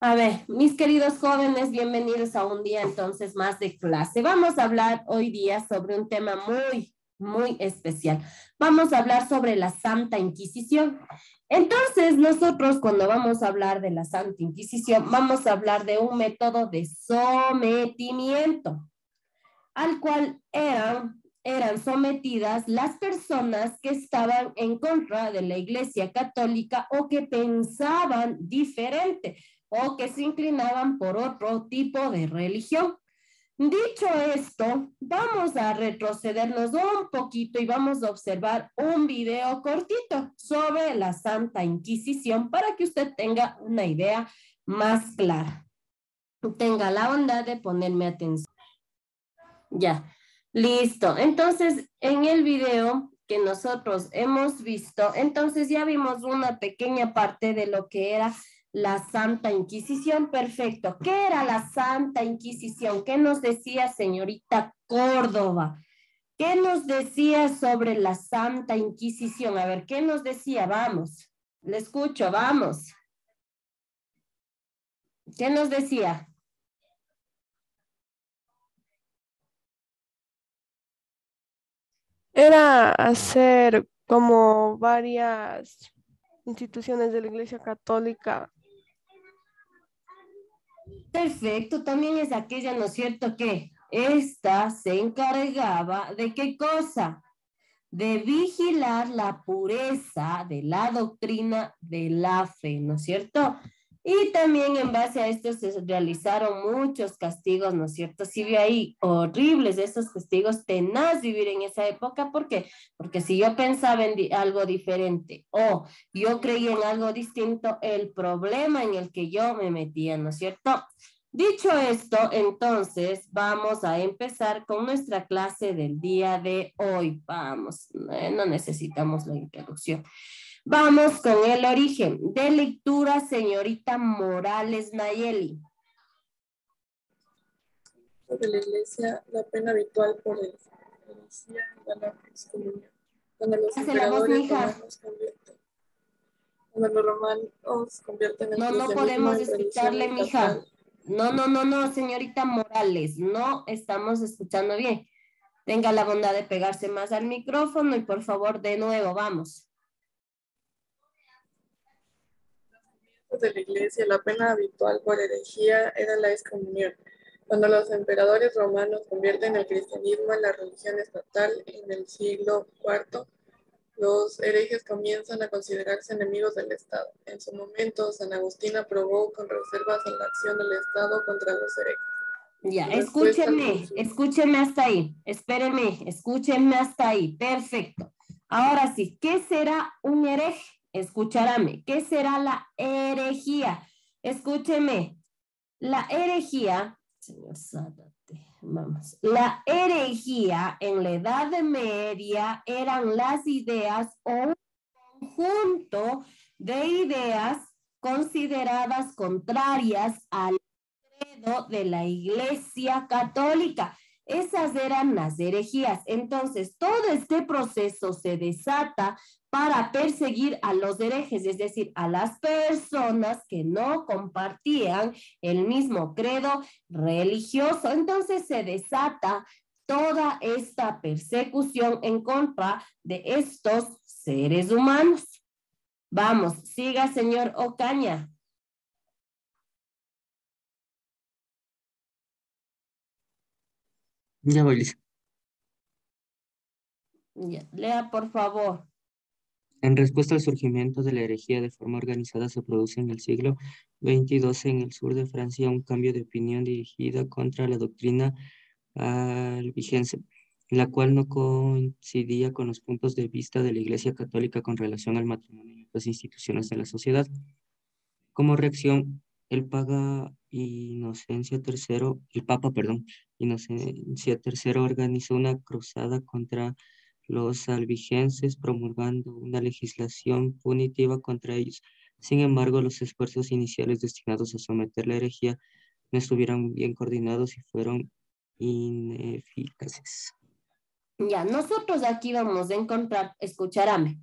A ver, mis queridos jóvenes, bienvenidos a un día entonces más de clase. Vamos a hablar hoy día sobre un tema muy especial. Vamos a hablar sobre la Santa Inquisición. Entonces, nosotros cuando vamos a hablar de la Santa Inquisición, vamos a hablar de un método de sometimiento al cual eran sometidas las personas que estaban en contra de la Iglesia Católica o que pensaban diferente o que se inclinaban por otro tipo de religión. Dicho esto, vamos a retrocedernos un poquito y vamos a observar un video cortito sobre la Santa Inquisición para que usted tenga una idea más clara. Tenga la bondad de ponerme atención. Ya, listo. Entonces, en el video que nosotros hemos visto, entonces ya vimos una pequeña parte de lo que era la Santa Inquisición. Perfecto. ¿Qué era la Santa Inquisición? ¿Qué nos decía señorita Córdoba? ¿Qué nos decía sobre la Santa Inquisición? A ver, ¿qué nos decía? Vamos, le escucho, vamos. ¿Qué nos decía? Era hacer como varias instituciones de la Iglesia Católica. Perfecto, también es aquella, ¿no es cierto?, que esta se encargaba de qué cosa, de vigilar la pureza de la doctrina de la fe, ¿no es cierto? Y también en base a esto se realizaron muchos castigos, ¿no es cierto? Sí vi ahí horribles esos castigos, tenaz vivir en esa época, ¿por qué? Porque si yo pensaba en algo diferente o yo creía en algo distinto, el problema en el que yo me metía, ¿no es cierto? Dicho esto, entonces vamos a empezar con nuestra clase del día de hoy. Vamos, no necesitamos la introducción. Vamos con el origen de lectura, señorita Morales Nayeli. De la Iglesia, la pena habitual por el herejía y la excomunión. Cuando los emperadores romanos convierten el No cristianismo podemos en religión escucharle, mija. estatal. No, señorita Morales, no estamos escuchando bien. Tenga la bondad de pegarse más al micrófono y por favor, de nuevo, vamos. De la Iglesia, la pena habitual por herejía era la excomunión. Cuando los emperadores romanos convierten el cristianismo en la religión estatal en el siglo IV, los herejes comienzan a considerarse enemigos del Estado. En su momento, San Agustín aprobó con reservas a la acción del Estado contra los herejes. Ya, escúcheme hasta ahí. Espéreme, escúchenme hasta ahí. Perfecto. Ahora sí, ¿qué será un hereje? Escucharame. ¿Qué será la herejía? Escúcheme. La herejía, señor Zárate, vamos. La herejía en la Edad Media eran las ideas o un conjunto de ideas consideradas contrarias al credo de la Iglesia Católica. Esas eran las herejías. Entonces, todo este proceso se desata para perseguir a los herejes, es decir, a las personas que no compartían el mismo credo religioso. Entonces se desata toda esta persecución en contra de estos seres humanos. Vamos, siga, señor Ocaña. Ya voy, Lisa. Lea, por favor. En respuesta al surgimiento de la herejía de forma organizada, se produce en el siglo XXII en el sur de Francia un cambio de opinión dirigida contra la doctrina albigense, la cual no coincidía con los puntos de vista de la Iglesia Católica con relación al matrimonio y otras instituciones de la sociedad. Como reacción, el Papa, Inocencia III organizó una cruzada contra los albigenses, promulgando una legislación punitiva contra ellos. Sin embargo, los esfuerzos iniciales destinados a someter la herejía no estuvieron bien coordinados y fueron ineficaces. Ya, nosotros aquí vamos a encontrar, escucharame,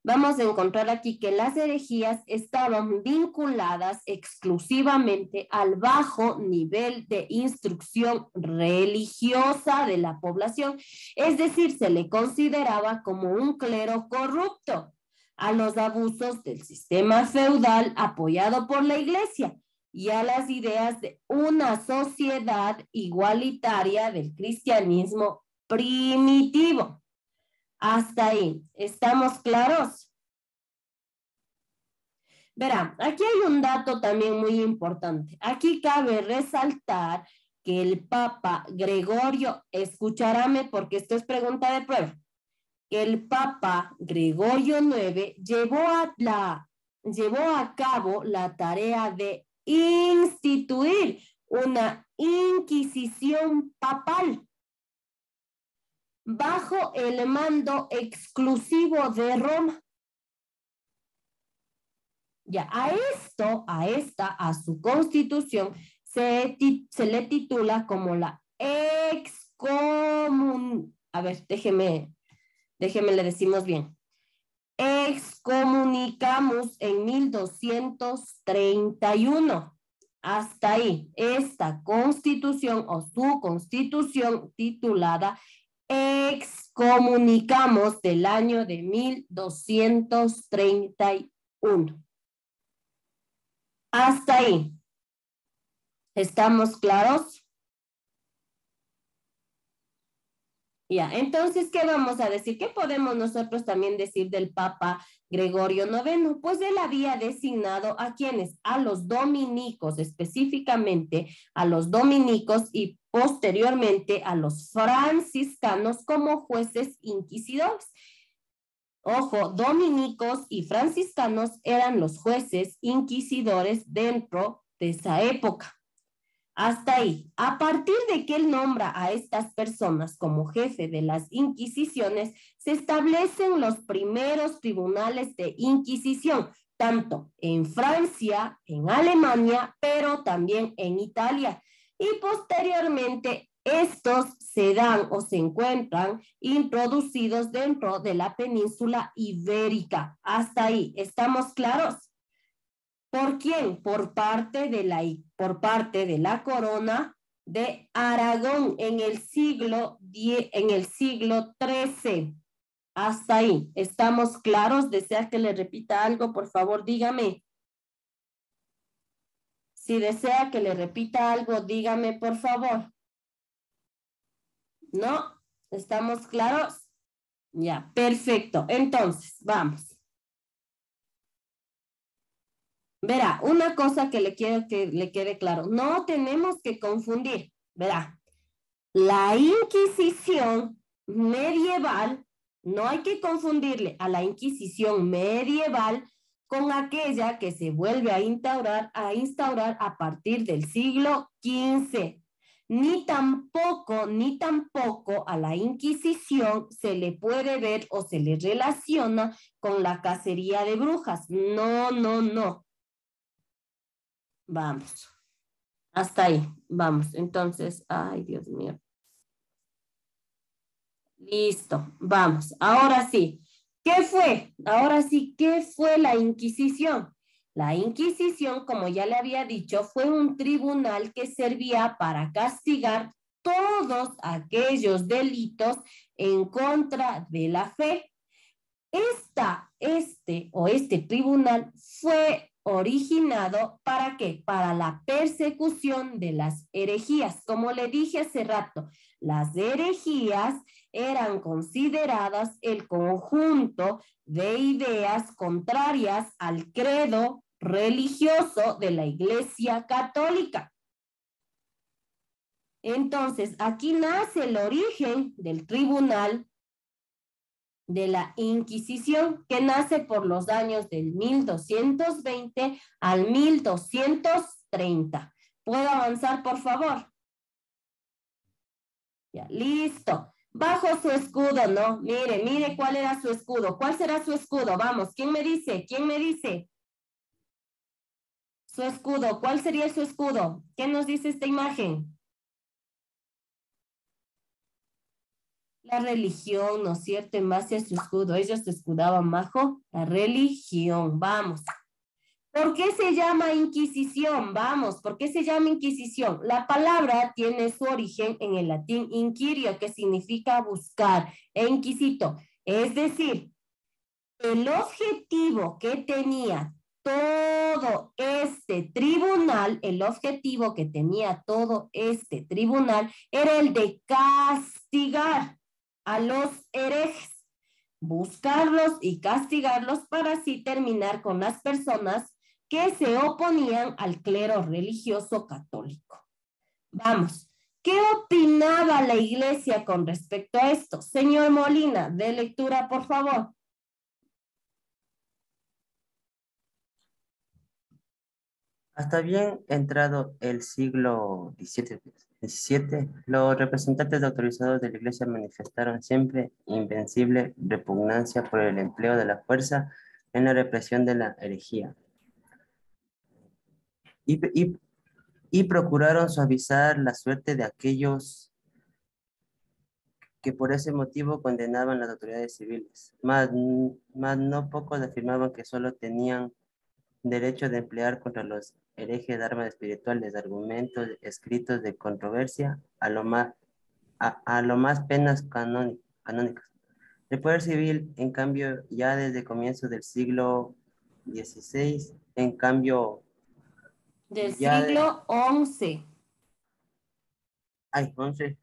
vamos a encontrar aquí que las herejías estaban vinculadas exclusivamente al bajo nivel de instrucción religiosa de la población, es decir, se le consideraba como un clero corrupto a los abusos del sistema feudal apoyado por la iglesia y a las ideas de una sociedad igualitaria del cristianismo primitivo. Hasta ahí, ¿estamos claros? Verán, aquí hay un dato también muy importante. Aquí cabe resaltar que el Papa Gregorio, escucharáme porque esto es pregunta de prueba, que el Papa Gregorio IX llevó a cabo la tarea de instituir una inquisición papal bajo el mando exclusivo de Roma. Ya, a su constitución se le titula como la a ver, déjeme le decimos bien. Excomunicamos en 1231. Hasta ahí, esta constitución o su constitución titulada Excomunicamos del año de 1231. Hasta ahí. ¿Estamos claros? Ya, entonces, ¿qué vamos a decir? ¿Qué podemos nosotros también decir del Papa Gregorio IX? Pues él había designado a quienes, a los dominicos, específicamente a los dominicos y posteriormente a los franciscanos como jueces inquisidores. Ojo, dominicos y franciscanos eran los jueces inquisidores dentro de esa época. Hasta ahí, a partir de que él nombra a estas personas como jefe de las inquisiciones, se establecen los primeros tribunales de inquisición, tanto en Francia, en Alemania, pero también en Italia. Y posteriormente, estos se dan o se encuentran introducidos dentro de la península ibérica. Hasta ahí, ¿estamos claros? ¿Por quién? Por parte de la corona de Aragón en el siglo XIII. Hasta ahí. ¿Estamos claros? ¿Desea que le repita algo? Por favor, dígame. Si desea que le repita algo, dígame, por favor. ¿No? ¿Estamos claros? Ya, perfecto. Entonces, vamos. Verá, una cosa que le quiero que le quede claro, no tenemos que confundir, verá, la Inquisición medieval, no hay que confundirle a la Inquisición medieval con aquella que se vuelve a instaurar a partir del siglo XV. Ni tampoco a la Inquisición se le puede ver o se le relaciona con la cacería de brujas. No, no, no. Vamos. Hasta ahí. Vamos. Entonces, ay, Dios mío. Listo. Vamos. Ahora sí. ¿Qué fue? Ahora sí, ¿qué fue la Inquisición? La Inquisición, como ya le había dicho, fue un tribunal que servía para castigar todos aquellos delitos en contra de la fe. Este tribunal fue originado ¿para qué? Para la persecución de las herejías. Como le dije hace rato, las herejías eran consideradas el conjunto de ideas contrarias al credo religioso de la Iglesia Católica. Entonces, aquí nace el origen del tribunal de la Inquisición, que nace por los años del 1220 al 1230. ¿Puedo avanzar, por favor? Ya, listo. Bajo su escudo, ¿no? Mire cuál era su escudo. ¿Cuál será su escudo? Vamos, ¿quién me dice? ¿Quién me dice? Su escudo, ¿cuál sería su escudo? ¿Qué nos dice esta imagen? La religión, ¿no es cierto? En base a su escudo. Ellos se escudaban bajo la religión. Vamos. ¿Por qué se llama Inquisición? Vamos, ¿por qué se llama Inquisición? La palabra tiene su origen en el latín inquirio, que significa buscar, e inquisito. Es decir, el objetivo que tenía todo este tribunal, era el de castigar a los herejes, buscarlos y castigarlos para así terminar con las personas que se oponían al clero religioso católico. Vamos, ¿qué opinaba la iglesia con respecto a esto? Señor Molina, de lectura, por favor. Hasta bien entrado el siglo XVII, los representantes autorizados de la Iglesia manifestaron siempre invencible repugnancia por el empleo de la fuerza en la represión de la herejía y, y- y procuraron suavizar la suerte de aquellos que por ese motivo condenaban las autoridades civiles. Mas no pocos afirmaban que solo tenían derecho de emplear contra los herejes de armas espirituales, argumentos escritos de controversia, a lo más penas canónicas. El poder civil, en cambio, ya desde comienzos del siglo XVI, en cambio, Del ya de, siglo XI. ay, 11,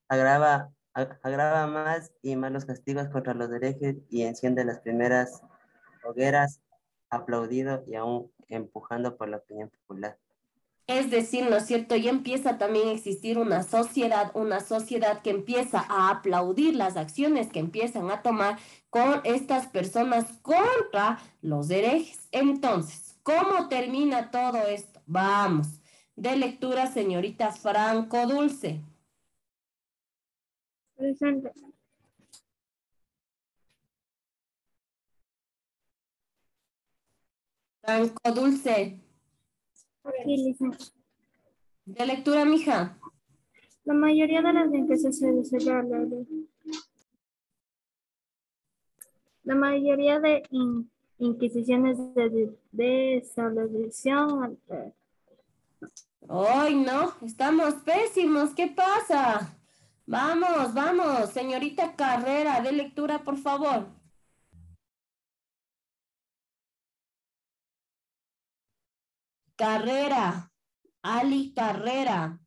agrava más y más los castigos contra los herejes y enciende las primeras hogueras, aplaudido y aún empujando por la opinión popular. Es decir, ¿no es cierto? Ya empieza también a existir una sociedad que empieza a aplaudir las acciones que empiezan a tomar con estas personas contra los herejes. Entonces, ¿cómo termina todo esto? Vamos, de lectura, señorita Franco Dulce. Presente. Franco Dulce. Sí, licencia. De lectura, mija. La mayoría de las empresas se La mayoría de inquisiciones de desabolición. Ay, no, estamos pésimos. ¿Qué pasa? Vamos, vamos, señorita Carrera, de lectura, por favor. Carrera, Ali Carrera.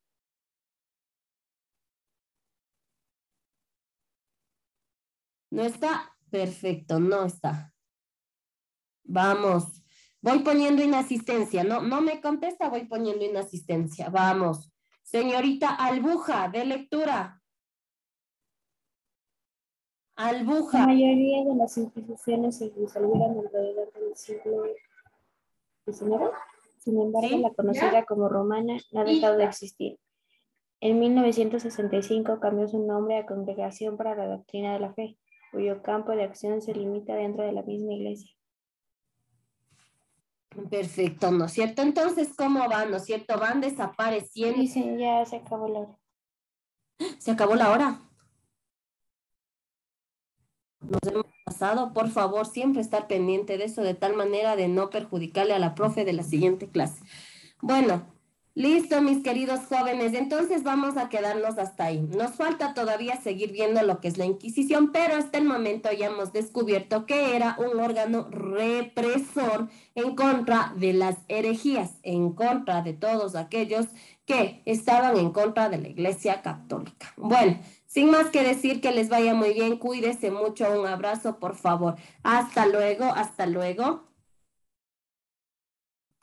¿No está? Perfecto, no está. Vamos. Voy poniendo inasistencia. No me contesta, voy poniendo inasistencia. Vamos. Señorita Albuja, de lectura. La Albuja. mayoría de las inquisiciones se disolvieron alrededor del siglo XIX. Sin embargo, ¿Sí? la conocida como romana no ha dejado de existir. En 1965 cambió su nombre a Congregación para la Doctrina de la Fe, cuyo campo de acción se limita dentro de la misma iglesia. Perfecto, ¿no es cierto? Entonces, ¿cómo van? ¿No es cierto? Van desapareciendo. Dicen, ya se acabó la hora. Se acabó la hora. Nos hemos pasado. Por favor, siempre estar pendiente de eso de tal manera de no perjudicarle a la profe de la siguiente clase. Bueno, listo, mis queridos jóvenes. Entonces vamos a quedarnos hasta ahí. Nos falta todavía seguir viendo lo que es la Inquisición, pero hasta el momento ya hemos descubierto que era un órgano represor en contra de las herejías, en contra de todos aquellos que estaban en contra de la Iglesia Católica. Bueno, sin más que decir, que les vaya muy bien, cuídense mucho, un abrazo, por favor. Hasta luego, hasta luego.